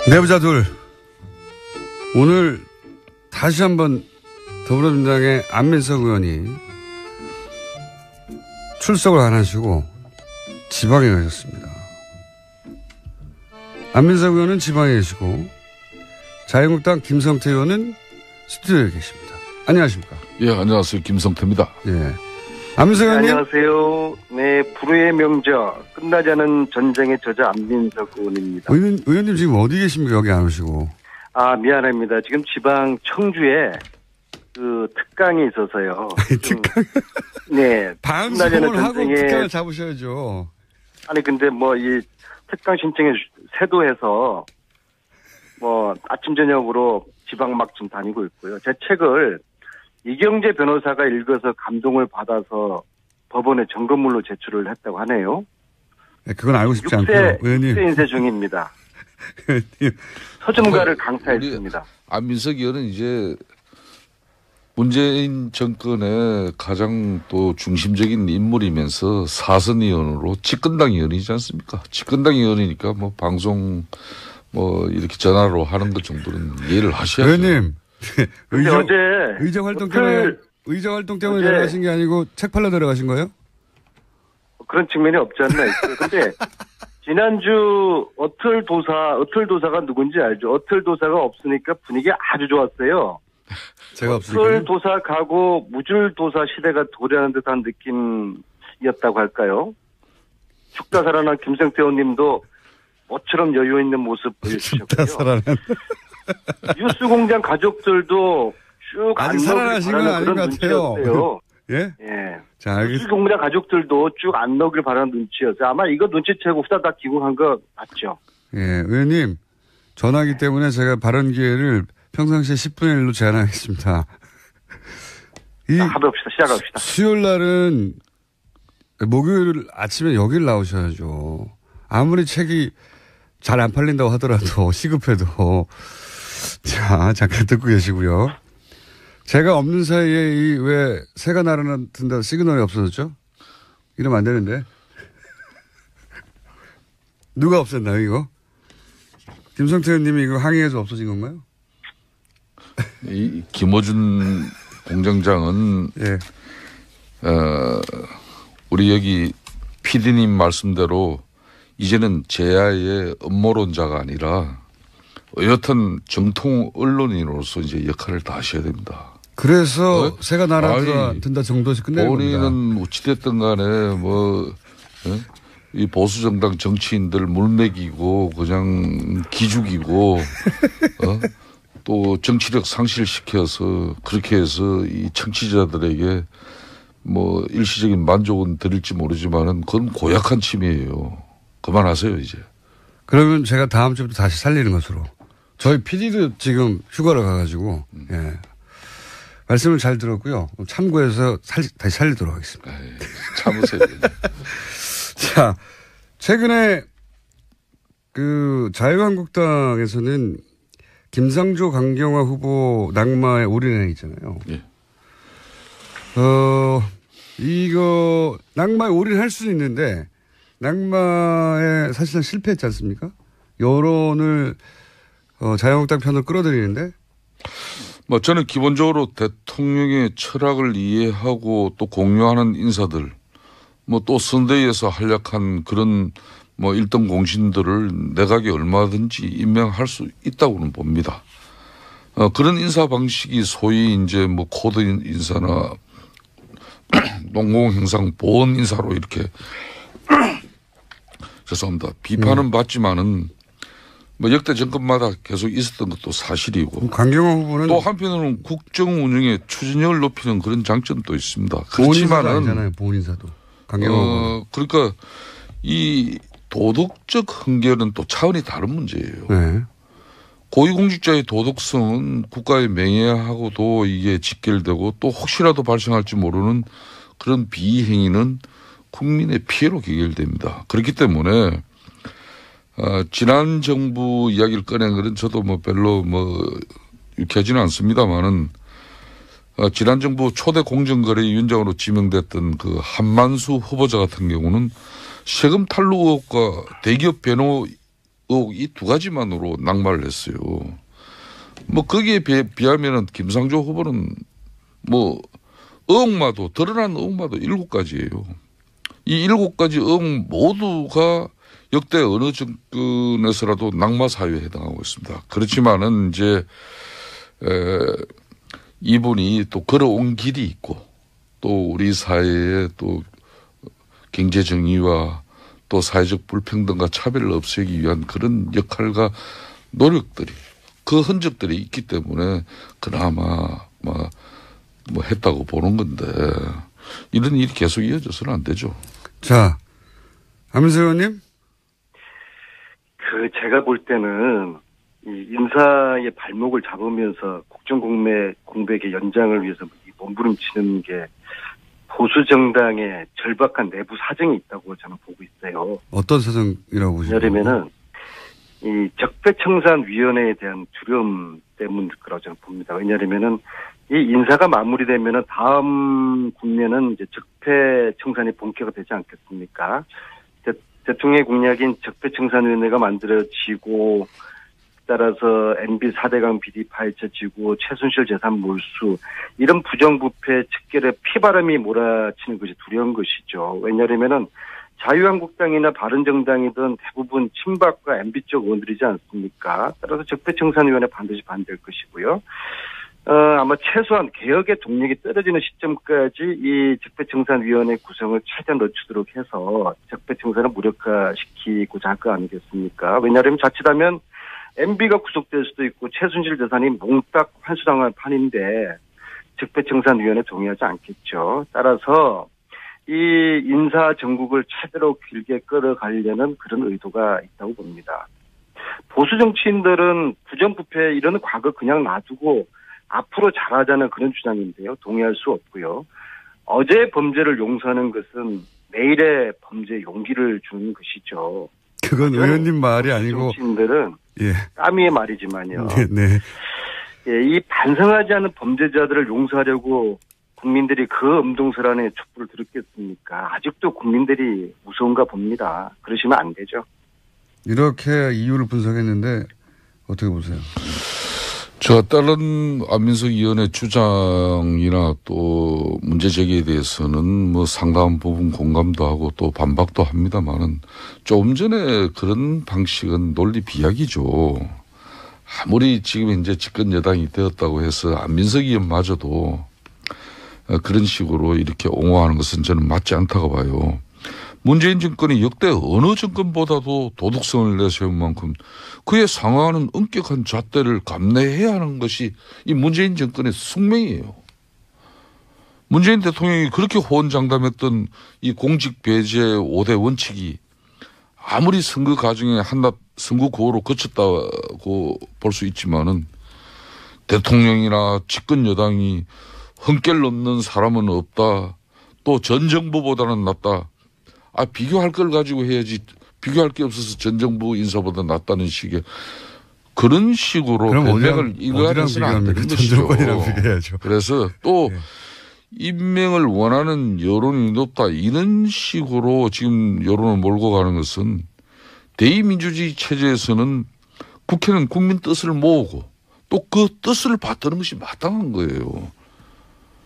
내부자 둘. 오늘 다시 한번 더불어민주당의 안민석 의원이 출석을 안 하시고 지방에 가셨습니다. 안민석 의원은 지방에 계시고 자유한국당 김성태 의원은 스튜디오에 계십니다. 안녕하십니까? 예, 안녕하세요. 김성태입니다. 예. 안민석 의원님. 안녕하세요. 네, 불후의 명저, 끝나지 않은 전쟁의 저자 안민석 의원입니다. 의원님 지금 어디 계십니까? 여기 안 오시고. 아, 미안합니다. 지금 지방 청주에 그 특강이 있어서요. 특강? 네. 방송을 하고 특강을 잡으셔야죠. 아니, 근데 뭐 이 특강 신청에 세도해서 뭐 아침 저녁으로 지방 막 좀 다니고 있고요. 제 책을 이경재 변호사가 읽어서 감동을 받아서 법원에 점검물로 제출을 했다고 하네요. 네, 그건 알고 싶지 않고요. 의원님. 6세 인쇄 중입니다. 서점가를 강타했습니다. 안민석 의원은 이제 문재인 정권의 가장 또 중심적인 인물이면서 사선 의원으로 집권당 의원이지 않습니까? 집권당 의원이니까 뭐 방송 뭐 이렇게 전화로 하는 것 정도는 이해를 하셔야죠. 의원님. 의정 활동 때문에 어제 내려가신 게 아니고 책 팔러 내려가신 거예요? 그런 측면이 없지 않나 있어요. 근데 지난주 어틀도사가 누군지 알죠? 어틀도사가 없으니까 분위기 아주 좋았어요. 제가 없으니까. 어틀도사 가고 무줄도사 시대가 도래하는 듯한 느낌이었다고 할까요? 죽다 살아난 김성태 의원님도 모처럼 여유 있는 모습 보여주셨고요. 죽다 살아난. 뉴스공장 가족들도 쭉 아직 살아나신 건 아닌 것 같아요. 예? 예. 자, 알겠습니다. 뉴스공장 가족들도 쭉 안 넣길 바라는 눈치였어요. 아마 이거 눈치채고 후다닥 기국한 거 맞죠? 예, 의원님. 전화기 때문에 제가 발언 기회를 평상시에 10분의 1로 제한하겠습니다. 합의합시다. 시작합시다. 수요일 날은 목요일 아침에 여길 나오셔야죠. 아무리 책이 잘 안 팔린다고 하더라도 시급해도. 자, 잠깐 듣고 계시고요. 제가 없는 사이에 왜 새가 날아든다 시그널이 없어졌죠? 이러면 안 되는데. 누가 없앴나요, 이거? 김성태 의원님이 이거 항의해서 없어진 건가요? 이 김어준 공장장은 예. 우리 여기 PD님 말씀대로 이제는 제야의 음모론자가 아니라 여튼 정통 언론인으로서 이제 역할을 다 하셔야 됩니다. 그래서 새가 날아든다 정도에서 끝내는 겁니다. 본인은 어찌됐든 간에 뭐 이 보수 정당 정치인들 물먹이고 그냥 기죽이고 또 정치력 상실시켜서 그렇게 해서 이 청취자들에게 뭐 일시적인 만족은 드릴지 모르지만은 그건 고약한 침해예요. 그만하세요 이제. 그러면 제가 다음 주부터 다시 살리는 것으로. 저희 PD도 지금 휴가를 가가지고 예. 말씀을 잘 들었고요. 참고해서 다시 살리도록 하겠습니다. 에이, 참으세요. 자, 최근에 그 자유한국당에서는 김상조 강경화 후보 낙마에 올인해 있잖아요. 예. 이거 낙마에 올인할 수는 있는데 낙마에 사실상 실패했지 않습니까? 여론을 자유한국당 편으로 끌어들이는데. 뭐 저는 기본적으로 대통령의 철학을 이해하고 또 공유하는 인사들, 뭐 또 선대위에서 활약한 그런 뭐 일등 공신들을 내각에 얼마든지 임명할 수 있다고는 봅니다. 그런 인사 방식이 소위 이제 뭐 코드 인사나 농공행상 보원 인사로 이렇게 죄송합니다. 비판은 받지만은 뭐 역대 정권마다 계속 있었던 것도 사실이고. 강경화 후보는 또 한편으로는 국정 운영의 추진력을 높이는 그런 장점도 있습니다. 그렇지만은 아니잖아요. 보훈 인사도. 강경화 후보. 그러니까 이 도덕적 흥결은 또 차원이 다른 문제예요. 네. 고위공직자의 도덕성은 국가의 명예하고도 이게 직결되고 또 혹시라도 발생할지 모르는 그런 비행위는 국민의 피해로 귀결됩니다. 그렇기 때문에 지난 정부 이야기를 꺼낸 것은 저도 뭐 별로 뭐 유쾌하지는 않습니다만은 지난 정부 초대 공정거래위원장으로 지명됐던 그 한만수 후보자 같은 경우는 세금 탈루 의혹과 대기업 변호 의혹 이 두 가지만으로 낙마를 했어요. 뭐 거기에 비하면은 김상조 후보는 뭐 의혹마도 드러난 의혹마도 7가지예요. 이 7가지 의혹 모두가 역대 어느 정권에서라도 낙마 사유에 해당하고 있습니다. 그렇지만은 이제 이분이 또 걸어온 길이 있고 또 우리 사회에 또 경제 정의와 또 사회적 불평등과 차별을 없애기 위한 그런 역할과 노력들이 그 흔적들이 있기 때문에 그나마 뭐 했다고 보는 건데 이런 일이 계속 이어져서는 안 되죠. 자, 안민석 의원님. 제가 볼 때는 이 인사의 발목을 잡으면서 국정공백의 연장을 위해서 몸부림치는 게 보수 정당의 절박한 내부 사정이 있다고 저는 보고 있어요. 어떤 사정이라고 보시나요? 왜냐하면은 이 적폐청산위원회에 대한 두려움 때문일 거라고 저는 봅니다. 왜냐하면은 이 인사가 마무리되면은 다음 국면은 이제 적폐청산이 본격화 되지 않겠습니까? 대통령의 공약인 적폐청산위원회가 만들어지고 따라서 MB 4대강 비리 파헤쳐지고 최순실 재산 몰수 이런 부정부패 척결에 피바람이 몰아치는 것이 두려운 것이죠. 왜냐하면은 자유한국당이나 바른정당이든 대부분 친박과 MB 쪽 의원들이지 않습니까? 따라서 적폐청산위원회 반드시 반대할 것이고요. 아마 최소한 개혁의 동력이 떨어지는 시점까지 이 적폐청산위원회 구성을 최대한 늦추도록 해서 적폐청산을 무력화시키고자 할 거 아니겠습니까? 왜냐하면 자칫하면 MB가 구속될 수도 있고 최순실 재산이 몽딱 환수당할 판인데 적폐청산위원회 동의하지 않겠죠. 따라서 이 인사 정국을 최대로 길게 끌어가려는 그런 의도가 있다고 봅니다. 보수 정치인들은 부정부패 이런 과거 그냥 놔두고 앞으로 잘하자는 그런 주장인데요. 동의할 수 없고요. 어제의 범죄를 용서하는 것은 내일의 범죄에 용기를 주는 것이죠. 그건 의원님 말이 아니고 정치인들은 까미의 말이지만요. 네. 이 반성하지 않은 범죄자들을 용서하려고 국민들이 그 엄동설 안에 촛불을 들었겠습니까? 아직도 국민들이 무서운가 봅니다. 그러시면 안 되죠. 이렇게 이유를 분석했는데 어떻게 보세요? 제가 다른 안민석 의원의 주장이나 또 문제 제기에 대해서는 뭐 상당한 부분 공감도 하고 또 반박도 합니다만은 조금 전에 그런 방식은 논리 비약이죠. 아무리 지금 이제 집권 여당이 되었다고 해서 안민석 의원마저도 그런 식으로 이렇게 옹호하는 것은 저는 맞지 않다고 봐요. 문재인 정권이 역대 어느 정권보다도 도덕성을 내세운 만큼 그에 상응하는 엄격한 잣대를 감내해야 하는 것이 이 문재인 정권의 숙명이에요. 문재인 대통령이 그렇게 호언장담했던 이 공직 배제 5대 원칙이 아무리 선거 과정에 한낱 선거 구호로 거쳤다고 볼 수 있지만은 대통령이나 집권 여당이 흠결 넘는 사람은 없다. 또 전 정부보다는 낫다. 비교할 걸 가지고 해야지 비교할 게 없어서 전 정부 인사보다 낫다는 식의 그런 식으로 변명을 이거하면서는 안 되는 것이죠. 그래서 또 임명을 원하는 여론이 높다 이런 식으로 지금 여론을 몰고 가는 것은 대의민주주의 체제에서는 국회는 국민 뜻을 모으고 또 그 뜻을 받드는 것이 마땅한 거예요.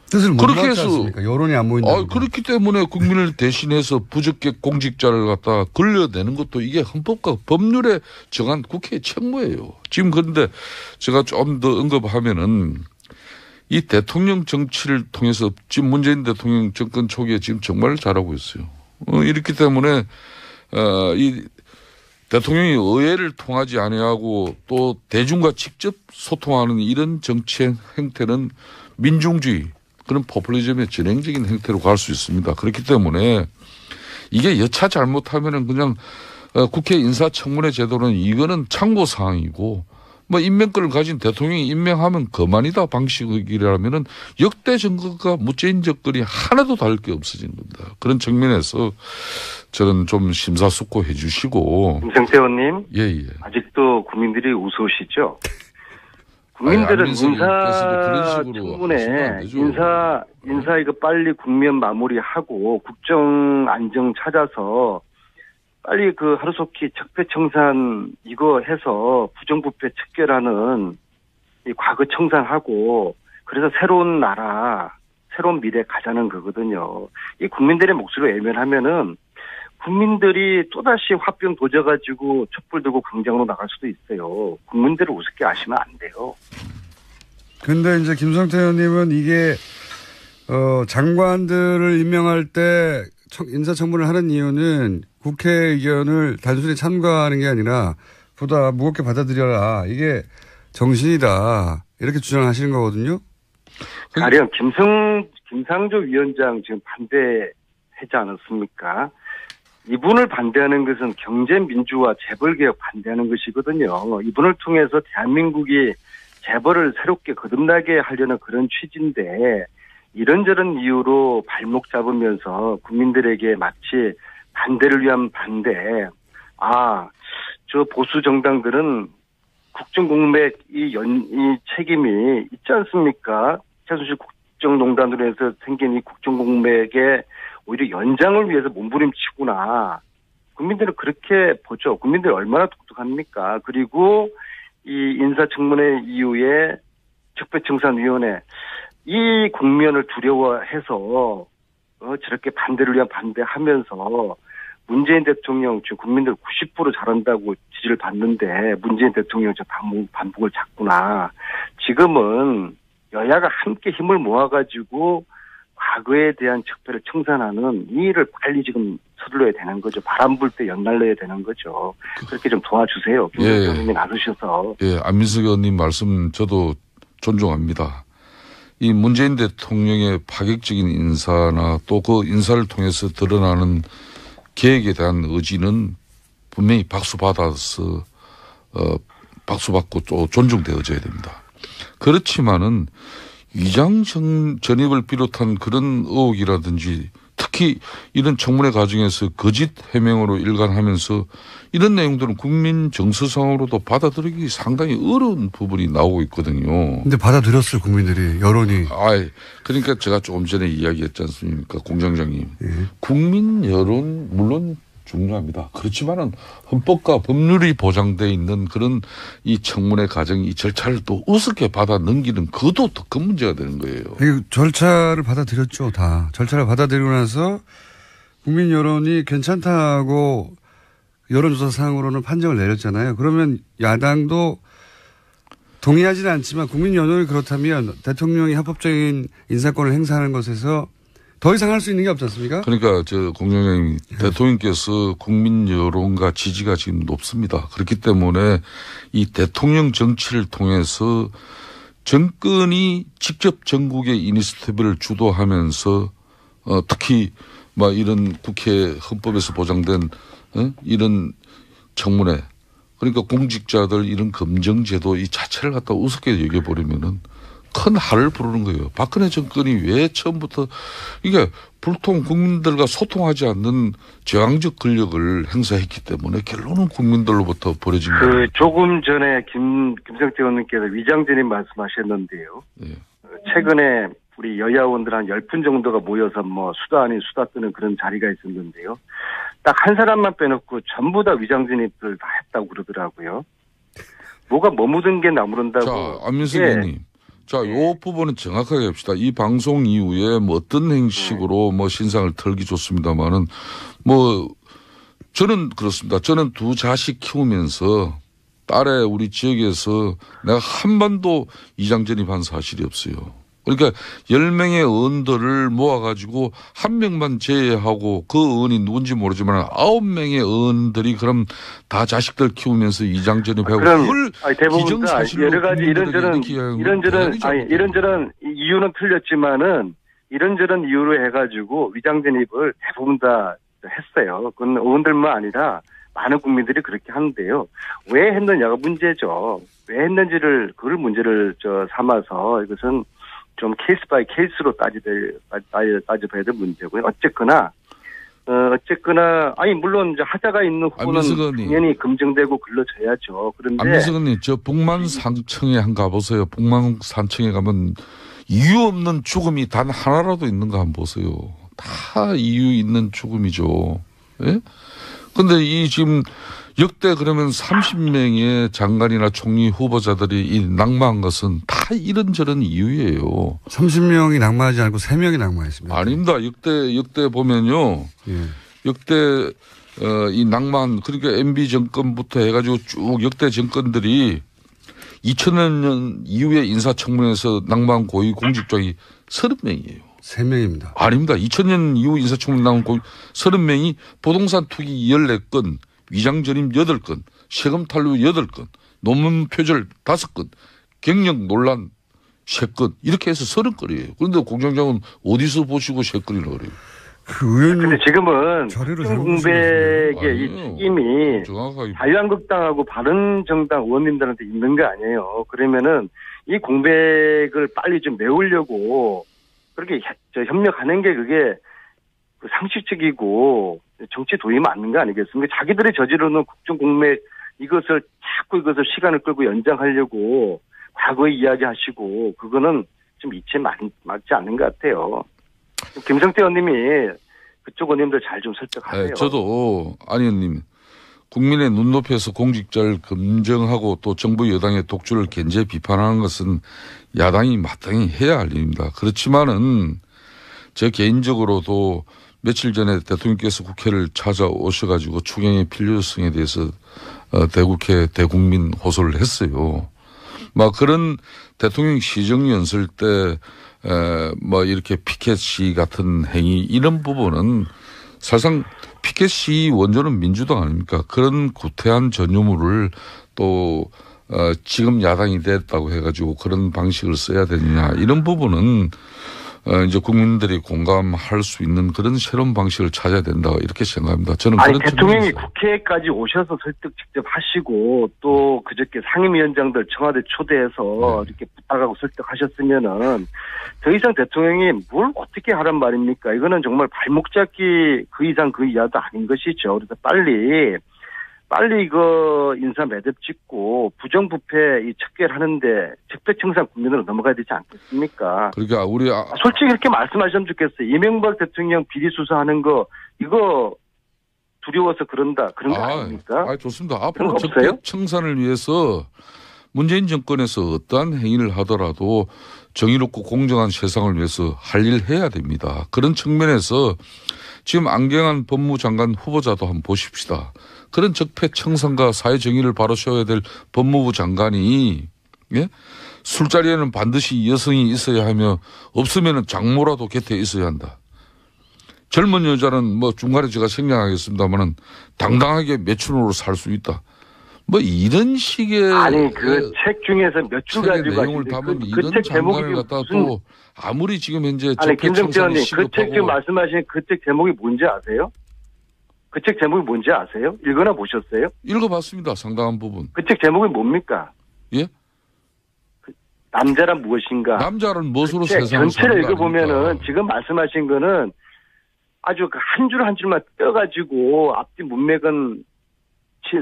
뜻을 못 받지 않습니까? 여론이 안 모인다. 그렇기 때문에 국민을 대신해서 부적격 공직자를 갖다 걸려내는 것도 이게 헌법과 법률에 정한 국회의 책무예요. 지금 그런데 제가 좀 더 언급하면은 이 대통령 정치를 통해서 지금 문재인 대통령 정권 초기에 지금 정말 잘하고 있어요. 이렇기 때문에 이 대통령이 의회를 통하지 아니하고 또 대중과 직접 소통하는 이런 정치 행태는 민중주의 그런 포퓰리즘의 전형적인 행태로 갈 수 있습니다. 그렇기 때문에 이게 여차 잘못하면은 그냥 국회 인사청문회 제도는 이거는 참고사항이고 뭐 임명권을 가진 대통령이 임명하면 그만이다 방식이라면은 역대 정권과 문재인 정권이 하나도 다를 게 없어지는 겁니다. 그런 측면에서 저는 좀 심사숙고해 주시고. 김성태 의원님. 예. 아직도 국민들이 우스우시죠? 국민들은 인사청문회 인사 이거 빨리 국면 마무리하고 국정 안정 찾아서 빨리 그 하루속히 적폐청산 이거 해서 부정부패 척결하는 이 과거 청산하고 그래서 새로운 나라, 새로운 미래 가자는 거거든요. 이 국민들의 목소리를 외면하면은 국민들이 또다시 화병 도져가지고 촛불 들고 광장으로 나갈 수도 있어요. 국민들을 우습게 아시면 안 돼요. 근데 이제 김성태 의원님은 이게, 장관들을 임명할 때 인사청문을 하는 이유는 국회 의견을 단순히 참가하는 게 아니라 보다 무겁게 받아들여라. 이게 정신이다. 이렇게 주장하시는 거거든요. 가령 김상조 위원장 지금 반대하지 않았습니까? 이분을 반대하는 것은 경제민주화 재벌개혁 반대하는 것이거든요. 이분을 통해서 대한민국이 재벌을 새롭게 거듭나게 하려는 그런 취지인데 이런저런 이유로 발목 잡으면서 국민들에게 마치 반대를 위한 반대. 저 보수 정당들은 국정공백 이 책임이 있지 않습니까? 최순실 국정농단으로 해서 생긴 이 국정공백의 오히려 연장을 위해서 몸부림치구나. 국민들은 그렇게 보죠. 국민들이 얼마나 독특합니까? 그리고 이 인사청문회 이후에 적폐청산위원회 이 국면을 두려워해서 저렇게 반대를 위한 반대하면서 문재인 대통령 지금 국민들 90% 잘한다고 지지를 받는데 문재인 대통령 저 반복을 잤구나. 지금은 여야가 함께 힘을 모아가지고 과거에 대한 적폐를 청산하는 이 일을 빨리 지금 서둘러야 되는 거죠. 바람 불 때 연날려야 되는 거죠. 그렇게 좀 도와주세요. 김 대통령이 나서셔서. 예, 안민석 의원님 말씀 저도 존중합니다. 이 문재인 대통령의 파격적인 인사나 또 그 인사를 통해서 드러나는 계획에 대한 의지는 분명히 박수받아서 박수받고 또 존중되어져야 됩니다. 그렇지만은 위장 전입을 비롯한 그런 의혹이라든지 특히 이런 청문회 과정에서 거짓 해명으로 일관하면서 이런 내용들은 국민 정서상으로도 받아들이기 상당히 어려운 부분이 나오고 있거든요. 근데 받아들였어요, 국민들이. 여론이. 그러니까 제가 조금 전에 이야기했지 않습니까, 공장장님. 예. 국민 여론 물론 중요합니다. 그렇지만은 헌법과 법률이 보장되어 있는 그런 이 청문회 과정, 이 절차를 또 우습게 받아 넘기는 그것도 더 큰 문제가 되는 거예요. 이 절차를 받아들였죠, 다. 절차를 받아들이고 나서 국민 여론이 괜찮다고 여론조사상으로는 판정을 내렸잖아요. 그러면 야당도 동의하지는 않지만 국민 여론이 그렇다면 대통령이 합법적인 인사권을 행사하는 것에서 더 이상 할 수 있는 게 없지 않습니까? 그러니까 공장장님 대통령께서 국민 여론과 지지가 지금 높습니다. 그렇기 때문에 이 대통령 정치를 통해서 정권이 직접 전국의 이니시티브를 주도하면서 특히 막 이런 국회 헌법에서 보장된 이런 청문회 그러니까 공직자들 이런 검증제도 이 자체를 갖다 우습게 여겨버리면은 큰 할을 부르는 거예요. 박근혜 정권이 왜 처음부터 이게 불통 국민들과 소통하지 않는 제왕적 권력을 행사했기 때문에 결론은 국민들로부터 벌어진 거예요. 조금 전에 김성태 의원님께서 위장전입 말씀하셨는데요. 네. 최근에 우리 여야 의원들 한 10분 정도가 모여서 뭐 수다 아닌 수다 뜨는 그런 자리가 있었는데요. 딱 한 사람만 빼놓고 전부 다 위장전입을 다 했다고 그러더라고요. 뭐가 머무든 게 나무른다고. 자, 안민석 의원님. 자, 요 부분은 정확하게 합시다. 이 방송 이후에 뭐 어떤 형식으로 뭐 신상을 털기 좋습니다만은 뭐 저는 그렇습니다. 저는 두 자식 키우면서 딸의 우리 지역에서 내가 한 번도 위장 전입한 사실이 없어요. 그러니까 10명의 의원들을 모아가지고 한 명만 제외하고 그 의원이 누군지 모르지만 9명의 의원들이 그럼 다 자식들 키우면서 위장 전입하고 그걸 대부분 다 여러 가지 이런저런 이유는 틀렸지만은 이런저런 이유로 해가지고 위장 전입을 대부분 다 했어요. 그건 의원들만 아니라 많은 국민들이 그렇게 하는데요. 왜 했느냐가 문제죠. 왜 했는지를 그걸 문제를 삼아서 이것은 좀 케이스 바이 케이스로 따져봐야 될 문제고요. 어쨌거나 물론 이제 하자가 있는 후보는 당연히 검증되고 걸러져야죠. 그런데 안민석 의원님 저 북만산청에 한번 가보세요. 북만산청에 가면 이유 없는 죽음이 단 하나라도 있는가 한번 보세요. 다 이유 있는 죽음이죠. 예? 근데 이 지금 역대 그러면 30명의 장관이나 총리 후보자들이 이 낙마한 것은 다 이런저런 이유예요. 30명이 낙마하지 않고 3명이 낙마했습니다. 아닙니다. 역대 보면요. 예. 역대 이 낙마한 그러니까 MB 정권부터 해가지고 쭉 역대 정권들이 2000년 이후에 인사청문회에서 낙마한 고위공직자이 30명이에요. 3명입니다. 아닙니다. 2000년 이후 인사청문회 나온 30명이 부동산 투기 14건, 위장 전임 8건, 세금 탈루 8건, 논문 표절 5건, 경력 논란 3건 이렇게 해서 30건이에요. 그런데 공장장은 어디서 보시고 3건이라고 그래요. 그 의원님. 근데 지금은 자료를 공백의 이 책임이 정확하게 자유한국당하고 바른정당 의원님들한테 있는 거 아니에요. 그러면은 이 공백을 빨리 좀 메우려고 그렇게 협력하는 게 그게 상식적이고 정치 도입이 맞는 거 아니겠습니까? 자기들이 저지르는 국정 공백 이것을 시간을 끌고 연장하려고 과거에 이야기하시고 그거는 좀 이치에 맞지 않는 것 같아요. 김성태 의원님이 그쪽 의원님들 잘 좀 설득하세요. 네, 저도 안 의원님 국민의 눈높이에서 공직자를 검증하고 또 정부 여당의 독주를 견제 비판하는 것은 야당이 마땅히 해야 할 일입니다. 그렇지만은 제 개인적으로도 며칠 전에 대통령께서 국회를 찾아오셔가지고 추경의 필요성에 대해서 대국회 대국민 호소를 했어요. 막 그런 대통령 시정연설 때 뭐 이렇게 피켓 시위 같은 행위 이런 부분은 사실상 피켓 시위 원조는 민주당 아닙니까? 그런 구태한 전유물을 또 지금 야당이 됐다고 해가지고 그런 방식을 써야 되느냐 이런 부분은 이제 국민들이 공감할 수 있는 그런 새로운 방식을 찾아야 된다 이렇게 생각합니다. 저는 아니 그런 대통령이 측면에서. 국회까지 오셔서 설득 직접 하시고 또 그저께 상임위원장들 청와대 초대해서 이렇게 부탁하고 설득하셨으면은 더 이상 대통령이 뭘 어떻게 하란 말입니까? 이거는 정말 발목 잡기 그 이상 그 이하도 아닌 것이죠. 그래서 빨리 이거 인사 매듭 짓고 부정부패 이 척결하는데 적폐청산 국면으로 넘어가야 되지 않겠습니까? 그러니까 우리 솔직히 이렇게 말씀하시면 좋겠어요. 이명박 대통령 비리 수사하는 거 이거 두려워서 그런 거 아닙니까? 좋습니다. 앞으로 적폐청산을 위해서 문재인 정권에서 어떠한 행위를 하더라도 정의롭고 공정한 세상을 위해서 할 일 해야 됩니다. 그런 측면에서 지금 안경환 법무장관 후보자도 한번 보십시다. 그런 적폐청산과 사회정의를 바로 세워야 될 법무부 장관이 술자리에는 반드시 여성이 있어야 하며 없으면 장모라도 곁에 있어야 한다. 젊은 여자는 뭐 중간에 제가 생략하겠습니다마는 당당하게 매춘으로 살 수 있다. 뭐 이런 식의 아니 그 책 중에서 몇 줄 가지고 내용을 담은 이런 장관을 갖다 또 아무리 지금 현재 아니 김정태 의원님 그 책 지금 말씀하신 그 책 제목이 뭔지 아세요? 그 책 제목이 뭔지 아세요? 읽거나 보셨어요? 읽어봤습니다. 상당한 부분. 그 책 제목이 뭡니까? 예? 남자란 무엇인가? 남자는 무엇으로 세상을 전체를 읽어보면은 지금 말씀하신 거는 아주 한 줄 한 줄만 떼어가지고 앞뒤 문맥은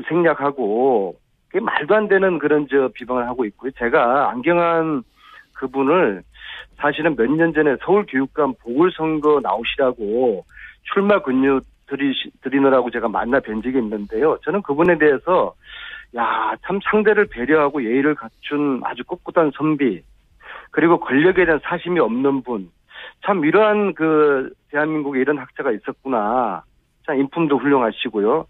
생략하고 그게 말도 안 되는 그런 비방을 하고 있고요. 제가 안경환 그분을 사실은 몇 년 전에 서울교육감 보궐선거 나오시라고 출마 근유 드리느라고 제가 만나 뵌 적이 있는데요. 저는 그분에 대해서 참 상대를 배려하고 예의를 갖춘 아주 꿋꿋한 선비 그리고 권력에 대한 사심이 없는 분 참 이러한 대한민국에 이런 학자가 있었구나. 참 인품도 훌륭하시고요.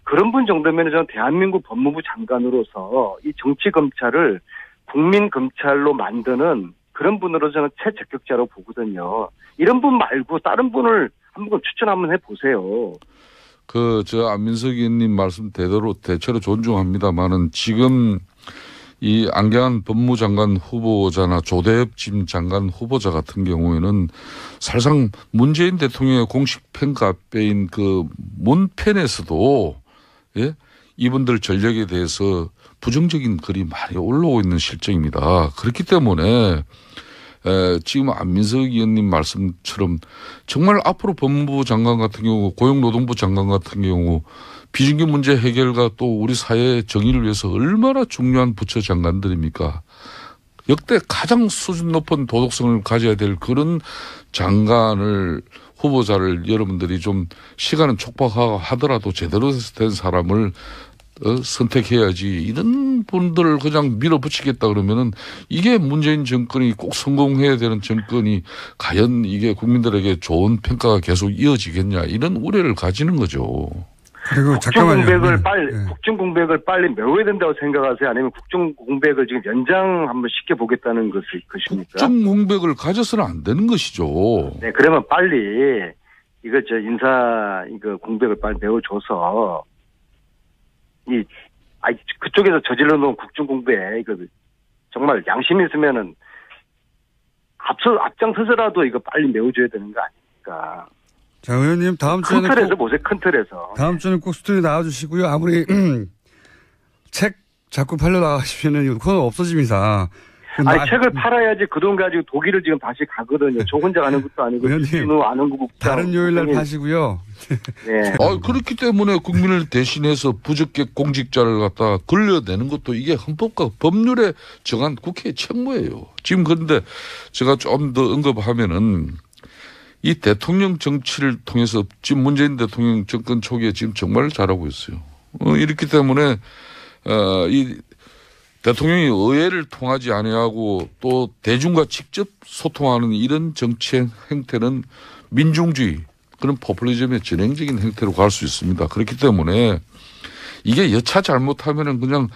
그런 분 정도면 저는 대한민국 법무부 장관으로서 이 정치검찰을 국민검찰로 만드는 그런 분으로 저는 최적격자로 보거든요. 이런 분 말고 다른 분을 한번 추천 한번 해보세요. 안민석 의원님 말씀 대체로 존중합니다만은 지금 이 안경환 법무장관 후보자나 조대엽 지금 장관 후보자 같은 경우에는 사실상 문재인 대통령의 공식 팬카페인 그 문팬에서도 이분들 전력에 대해서 부정적인 글이 많이 올라오고 있는 실정입니다. 그렇기 때문에 지금 안민석 의원님 말씀처럼 정말 앞으로 법무부 장관 같은 경우 고용노동부 장관 같은 경우 비정규 문제 해결과 또 우리 사회의 정의를 위해서 얼마나 중요한 부처 장관들입니까? 역대 가장 수준 높은 도덕성을 가져야 될 그런 장관을 후보자를 여러분들이 좀 시간은 촉박하더라도 제대로 된 사람을 선택해야지 이런 분들을 그냥 밀어붙이겠다 그러면은 이게 문재인 정권이 꼭 성공해야 되는 정권이 과연 이게 국민들에게 좋은 평가가 계속 이어지겠냐 이런 우려를 가지는 거죠. 그리고 잠깐만요. 국정 공백을 빨리 메워야 된다고 생각하세요? 아니면 국정 공백을 지금 연장 한번 시켜보겠다는 것입니까? 국정 공백을 가져서는 안 되는 것이죠. 네, 그러면 빨리 인사 공백을 빨리 메워줘서 그쪽에서 저질러 놓은 국정 공백 정말 양심이 있으면은 앞장서서라도 이거 빨리 메워줘야 되는 거 아닙니까? 자, 의원님 다음 주에는 큰 틀에서 보세요. 큰 틀에서. 다음 주는 꼭 스튜디오 나와주시고요. 아무리 책 자꾸 팔려 나가시면은 코너 없어집니다. 책을 팔아야지 그 돈 가지고 독일을 지금 다시 가거든요. 저 혼자 가는 것도 아니고 의원님 아는 국 다른 요일날 파시고요. 네. 그렇기 때문에 국민을 대신해서 부적격 공직자를 갖다 걸려내는 것도 이게 헌법과 법률에 정한 국회의 책무예요. 지금 그런데 제가 좀 더 언급하면은 이 대통령 정치를 통해서 지금 문재인 대통령 정권 초기에 지금 정말 잘하고 있어요. 이렇기 때문에 이 대통령이 의회를 통하지 아니하고 또 대중과 직접 소통하는 이런 정치 행태는 민중주의 그런 포퓰리즘의 진행적인 행태로 갈 수 있습니다. 그렇기 때문에 이게 여차 잘못하면은 그냥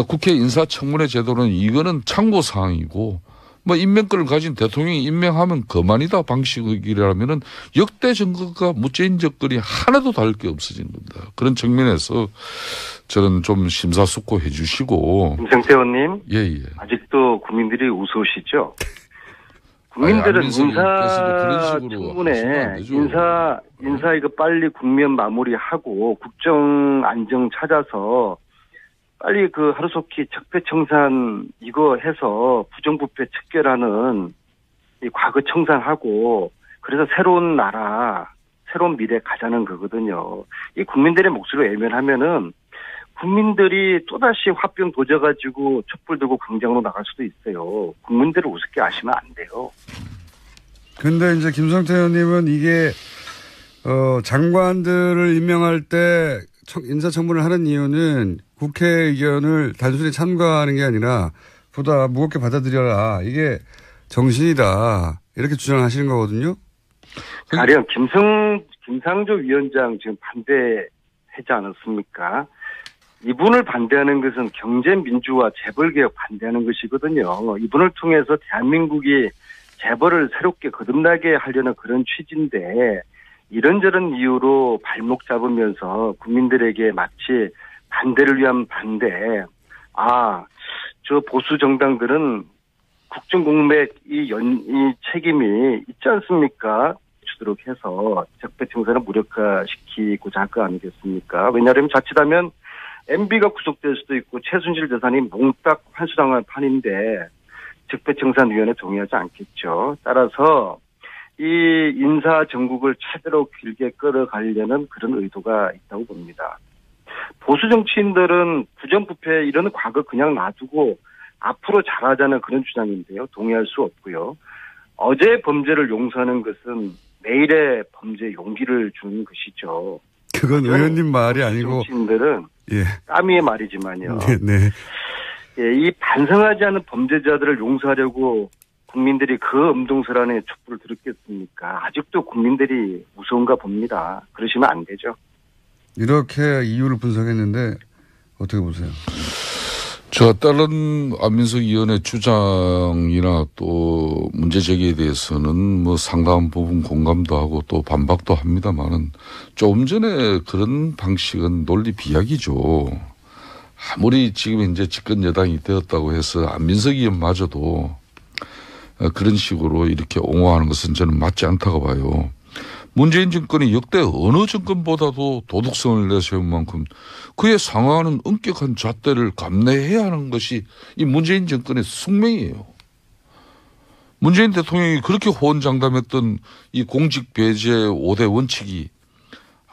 국회 인사청문회 제도는 이거는 참고사항이고 뭐 임명권을 가진 대통령이 임명하면 그만이다 방식이라면은 역대 정권과 문재인 정권이 하나도 다를 게 없어지는 겁니다. 그런 측면에서 저는 좀 심사숙고해 주시고. 김성태 의원님. 예. 아직도 국민들이 우스우시죠? 국민들은 인사청문회 인사 이거 빨리 국면 마무리하고 국정 안정 찾아서 빨리 하루속히 적폐청산 이거 해서 부정부패 척결하는 이 과거 청산하고 그래서 새로운 나라, 새로운 미래 가자는 거거든요. 이 국민들의 목소리를 외면하면은 국민들이 또다시 화병 도져가지고 촛불 들고 광장으로 나갈 수도 있어요. 국민들을 우습게 아시면 안 돼요. 근데 이제 김성태 의원님은 이게, 장관들을 임명할 때 인사청문을 하는 이유는 국회 의견을 단순히 참가하는 게 아니라 보다 무겁게 받아들여라. 이게 정신이다. 이렇게 주장하시는 거거든요. 가령 김상조 위원장 지금 반대하지 않았습니까? 이분을 반대하는 것은 경제민주화 재벌개혁 반대하는 것이거든요. 이분을 통해서 대한민국이 재벌을 새롭게 거듭나게 하려는 그런 취지인데 이런저런 이유로 발목 잡으면서 국민들에게 마치 반대를 위한 반대. 저 보수 정당들은 국정공백 이 책임이 있지 않습니까? 주도록 해서 적폐청산을 무력화시키고자 할 거 아니겠습니까? 왜냐하면 자칫하면 MB가 구속될 수도 있고 최순실 재산이 몽딱 환수당할 판인데 적폐청산위원회 동의하지 않겠죠. 따라서 이 인사 정국을 최대로 길게 끌어가려는 그런 의도가 있다고 봅니다. 보수 정치인들은 부정부패 이런 과거 그냥 놔두고 앞으로 잘하자는 그런 주장인데요. 동의할 수 없고요. 어제의 범죄를 용서하는 것은 내일의 범죄에 용기를 주는 것이죠. 그건 의원님 말이 아니고 정치인들은 까미의 말이지만요. 네. 이 반성하지 않은 범죄자들을 용서하려고 국민들이 그 엄동설 안에 촛불을 들었겠습니까? 아직도 국민들이 무서운가 봅니다. 그러시면 안 되죠. 이렇게 이유를 분석했는데 어떻게 보세요? 다른 안민석 의원의 주장이나 또 문제 제기에 대해서는 뭐 상당한 부분 공감도 하고 또 반박도 합니다만은 조금 전에 그런 방식은 논리 비약이죠. 아무리 지금 이제 집권 여당이 되었다고 해서 안민석 의원마저도 그런 식으로 이렇게 옹호하는 것은 저는 맞지 않다고 봐요. 문재인 정권이 역대 어느 정권보다도 도덕성을 내세운 만큼 그에 상응하는 엄격한 잣대를 감내해야 하는 것이 이 문재인 정권의 숙명이에요. 문재인 대통령이 그렇게 호언장담했던 이 공직 배제 5대 원칙이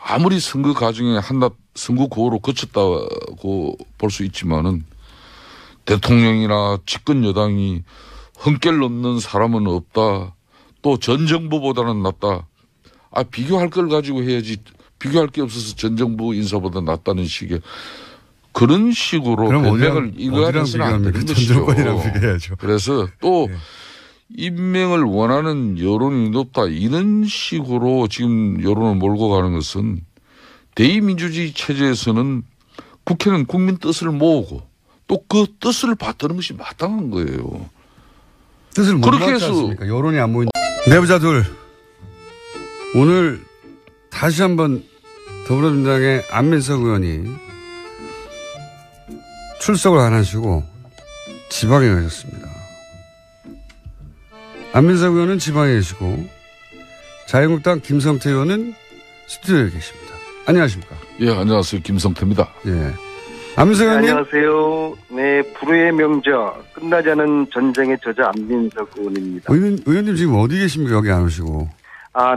아무리 선거 과정에 한낱 선거 구호로 거쳤다고 볼 수 있지만은 대통령이나 집권 여당이 흠결 넘는 사람은 없다. 또 전 정부보다는 낫다. 비교할 걸 가지고 해야지 비교할 게 없어서 전 정부 인사보다 낫다는 식의 그런 식으로 변명을 일관해서는 안 되는 것이죠. 그래서 또 네. 임명을 원하는 여론이 높다 이런 식으로 지금 여론을 몰고 가는 것은 대의민주주의 체제에서는 국회는 국민 뜻을 모으고 또 그 뜻을 받드는 것이 마땅한 거예요. 뜻을 못 그렇게 해서 않습니까? 여론이 안 모인 내부자 둘 오늘 다시 한번 더불어민주당의 안민석 의원이 출석을 안 하시고 지방에 가셨습니다. 안민석 의원은 지방에 계시고 자유한국당 김성태 의원은 스튜디오에 계십니다. 안녕하십니까? 예, 안녕하세요. 김성태입니다. 예. 안민석 의원님. 안녕하세요. 네, 불후의 명저 끝나지 않은 전쟁의 저자 안민석 의원입니다. 의원님 지금 어디 계십니까? 여기 안 오시고.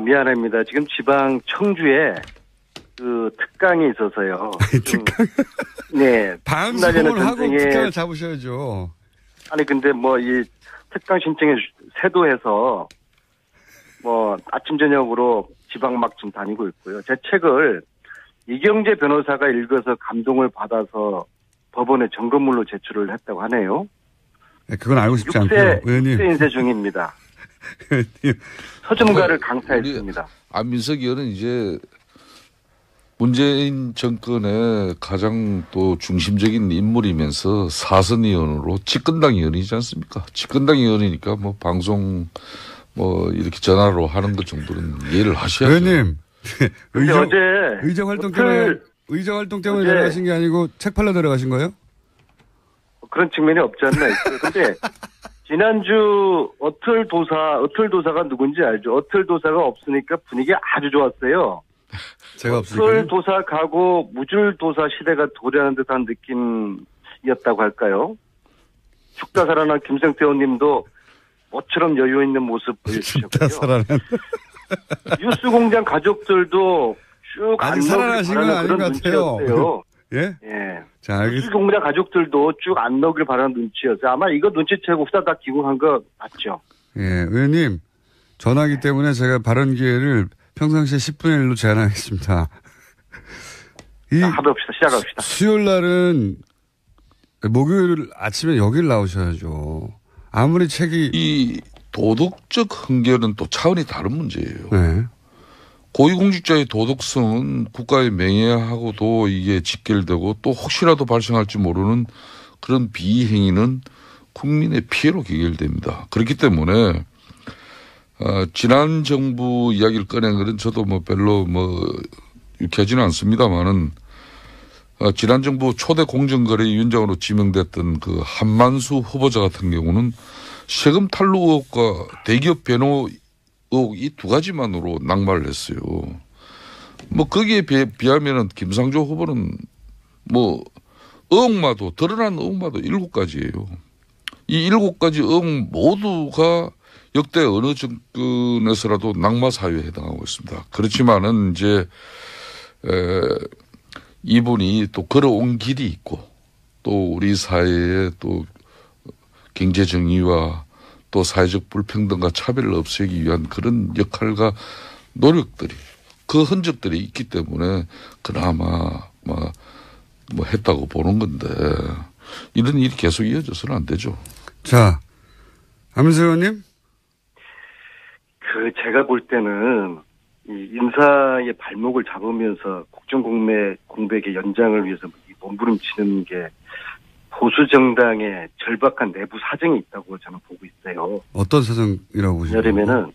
미안합니다. 지금 지방 청주에 그 특강이 있어서요. 특강? 네. 방송을 하고 특강을 잡으셔야죠. 아니 근데 뭐 이 특강 신청에 세도해서 뭐 아침 저녁으로 지방 막 좀 다니고 있고요. 제 책을 이경재 변호사가 읽어서 감동을 받아서 법원에 점검물로 제출을 했다고 하네요. 네, 그건 알고 싶지 않고요. 의원님. 6세 인쇄 중입니다. 서점가를 강타했습니다. 안민석 의원은 이제 문재인 정권의 가장 또 중심적인 인물이면서 사선 의원으로 집권당 의원이지 않습니까? 집권당 의원이니까 뭐 방송 뭐 이렇게 전화로 하는 것 정도는 이해를 하셔야죠. 의원님. 의정 활동 때문에 어제 내려가신 게 아니고 책 팔러 내려가신 거예요? 그런 측면이 없지 않나 있어요. 근데 지난주 어틀도사가 누군지 알죠? 어틀도사가 없으니까 분위기가 아주 좋았어요. 제가 없으니까. 어틀도사 가고 무줄도사 시대가 도래하는 듯한 느낌이었다고 할까요? 죽다 살아난 김성태 의원님도 모처럼 여유 있는 모습 보여주셨고요. 죽다 살아난. 뉴스공장 가족들도 쭉 아직 살아나신 건 아닌 것 같아요. 예? 예. 자, 알겠습니다. 뉴스공장 가족들도 쭉 안 넣기를 바라는 눈치였어요. 아마 이거 눈치채고 후다닥 기고한 거 맞죠? 예, 의원님 전화기 때문에 제가 발언 기회를 평상시에 10분의 1로 제한하겠습니다. 합의합시다. 시작합시다. 수요일 날은 목요일 아침에 여길 나오셔야죠. 아무리 책이 이 도덕적 흥결은 또 차원이 다른 문제예요. 네. 고위공직자의 도덕성은 국가의 명예하고도 이게 직결되고 또 혹시라도 발생할지 모르는 그런 비행위는 국민의 피해로 귀결됩니다. 그렇기 때문에 지난 정부 이야기를 꺼낸 것은 저도 뭐 별로 유쾌하지는 않습니다만은 지난 정부 초대 공정거래위원장으로 지명됐던 그 한만수 후보자 같은 경우는 세금 탈루 의혹과 대기업 변호 의혹 이 두 가지만으로 낙마를 했어요. 뭐 거기에 비하면은 김상조 후보는 뭐 의혹마도 드러난 의혹마도 7가지예요. 이 7가지 의혹 모두가 역대 어느 정권에서라도 낙마 사유에 해당하고 있습니다. 그렇지만은 이제 이분이 또 걸어온 길이 있고 또 우리 사회에 또 경제 정의와 또 사회적 불평등과 차별을 없애기 위한 그런 역할과 노력들이 그 흔적들이 있기 때문에 그나마 뭐 했다고 보는 건데 이런 일이 계속 이어져서는 안 되죠. 자, 안민석 의원님. 제가 볼 때는 이 인사의 발목을 잡으면서 국정공백의 연장을 위해서 몸부림치는 게 보수 정당의 절박한 내부 사정이 있다고 저는 보고 있어요. 어떤 사정이라고 보시나요? 왜냐면은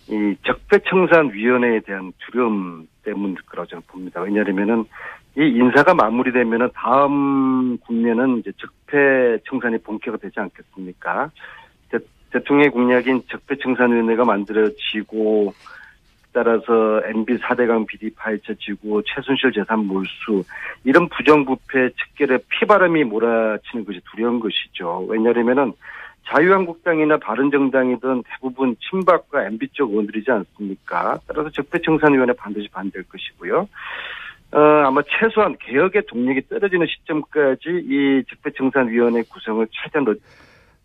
이 적폐청산위원회에 대한 두려움 때문일 거라고 저는 봅니다. 왜냐하면은 이 인사가 마무리되면은 다음 국면은 이제 적폐청산이 본격화 되지 않겠습니까? 대통령의 공약인 적폐청산위원회가 만들어지고 따라서 MB 4대강 비리 파헤쳐지고 최순실 재산 몰수 이런 부정부패 척결에 피바람이 몰아치는 것이 두려운 것이죠. 왜냐하면은 자유한국당이나 바른정당이든 대부분 친박과 MB 쪽 의원들이지 않습니까? 따라서 적폐청산위원회 반드시 반대할 것이고요. 아마 최소한 개혁의 동력이 떨어지는 시점까지 이 적폐청산위원회 구성을 최대한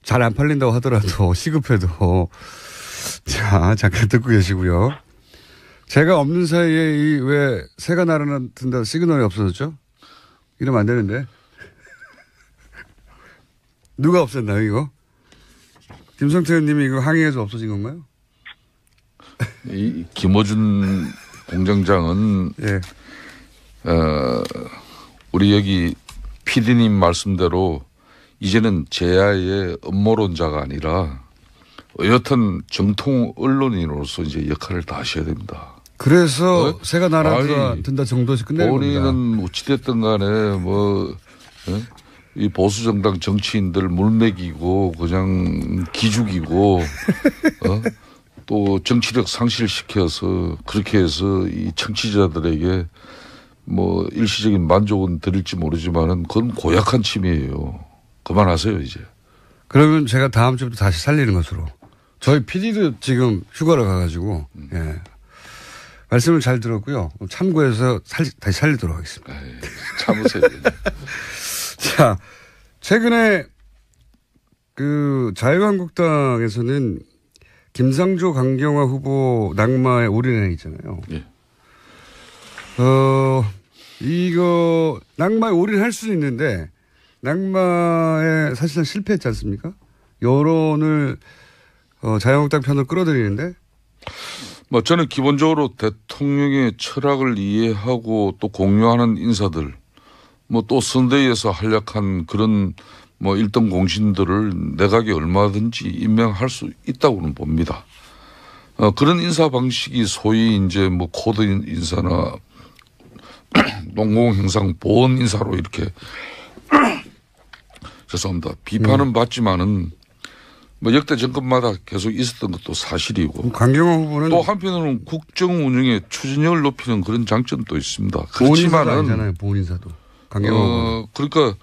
잘 안 팔린다고 하더라도 시급해도 자 잠깐 듣고 계시고요. 제가 없는 사이에 이 왜 새가 날아든다 시그널이 없어졌죠? 이러면 안 되는데. 누가 없앴나요, 이거? 김성태 의원님이 이거 항의해서 없어진 건가요? 이 김어준 공장장은 예. 우리 여기 PD님 말씀대로 이제는 제야의 음모론자가 아니라 여튼 정통 언론인으로서 이제 역할을 다 하셔야 됩니다. 그래서 새가 날아든다 정도에서 끝내는 겁니다. 본인은 어찌됐든 간에 이 보수정당 정치인들 물먹이고 그냥 기죽이고 또 정치력 상실시켜서 그렇게 해서 이 청취자들에게 뭐 일시적인 만족은 드릴지 모르지만은 그건 고약한 침해예요. 그만하세요 이제. 그러면 제가 다음 주부터 다시 살리는 것으로. 저희 PD도 지금 휴가를 가가지고 예. 말씀을 잘 들었고요. 참고해서 다시 살리도록 하겠습니다. 에이, 참으세요. 자, 최근에 그 자유한국당에서는 김상조 강경화 후보 낙마에 올인해 있잖아요. 예. 이거 낙마에 올인할 수는 있는데 낙마에 사실상 실패했지 않습니까? 여론을 자유한국당 편으로 끌어들이는데. 뭐 저는 기본적으로 대통령의 철학을 이해하고 또 공유하는 인사들, 뭐 또 선대위에서 활약한 그런 뭐 일등 공신들을 내각에 얼마든지 임명할 수 있다고는 봅니다. 그런 인사 방식이 소위 이제 뭐 코드 인사나 농공행상 보원 인사로 이렇게 죄송합니다. 비판은 받지만은 뭐 역대 정권마다 계속 있었던 것도 사실이고. 강경화 후보는 또 한편으로는 국정 운영의 추진력을 높이는 그런 장점도 있습니다. 보훈 인사도 그렇지만은 아니잖아요. 보훈 인사도. 강경화 후보. 그러니까